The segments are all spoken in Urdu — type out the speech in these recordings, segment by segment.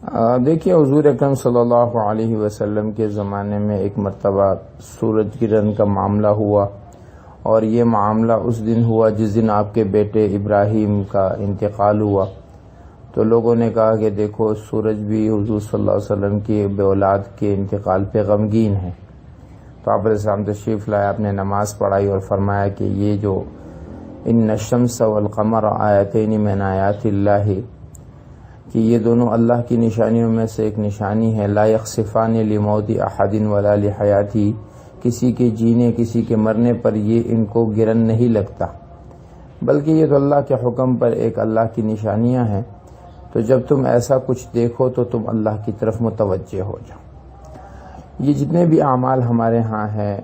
دیکھیے حضور اکرم صلی اللہ علیہ وسلم کے زمانے میں ایک مرتبہ سورج گرہن کا معاملہ ہوا، اور یہ معاملہ اس دن ہوا جس دن آپ کے بیٹے ابراہیم کا انتقال ہوا۔ تو لوگوں نے کہا کہ دیکھو سورج بھی حضور صلی اللہ علیہ وسلم کی بے اولاد کے انتقال پہ غمگین ہے۔ تو آپ علیہ السلام تشریف لائے، آپ نے نماز پڑھائی اور فرمایا کہ یہ جو ان الشمس والقمر آیتین من آیات اللہ، کہ یہ دونوں اللہ کی نشانیوں میں سے ایک نشانی ہے، لا یخسفان لموت احد ولا لحیاتی، کسی کے جینے کسی کے مرنے پر یہ ان کو گرہن نہیں لگتا، بلکہ یہ تو اللہ کے حکم پر ایک اللہ کی نشانیاں ہیں۔ تو جب تم ایسا کچھ دیکھو تو تم اللہ کی طرف متوجہ ہو جاؤ۔ یہ جتنے بھی اعمال ہمارے ہاں ہیں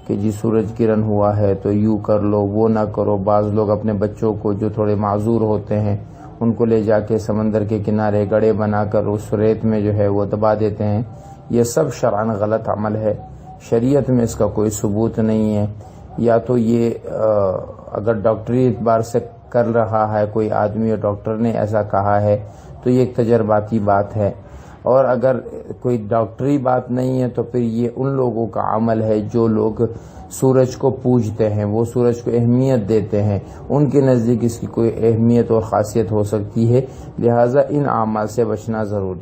کہ جی سورج گرہن ہوا ہے تو یوں کر لو وہ نہ کرو، بعض لوگ اپنے بچوں کو جو تھوڑے معذور ہوتے ہیں ان کو لے جا کے سمندر کے کنارے گڑھے بنا کر اس ریت میں جو ہے وہ دبا دیتے ہیں، یہ سب شرعاً غلط عمل ہے، شریعت میں اس کا کوئی ثبوت نہیں ہے۔ یا تو یہ اگر ڈاکٹری اعتبار سے کر رہا ہے کوئی آدمی اور ڈاکٹر نے ایسا کہا ہے تو یہ ایک تجرباتی بات ہے، اور اگر کوئی ڈاکٹری بات نہیں ہے تو پھر یہ ان لوگوں کا عمل ہے جو لوگ سورج کو پوجتے ہیں، وہ سورج کو اہمیت دیتے ہیں، ان کے نزدیک اس کی کوئی اہمیت اور خاصیت ہو سکتی ہے، لہٰذا ان اعمال سے بچنا ضروری ہے۔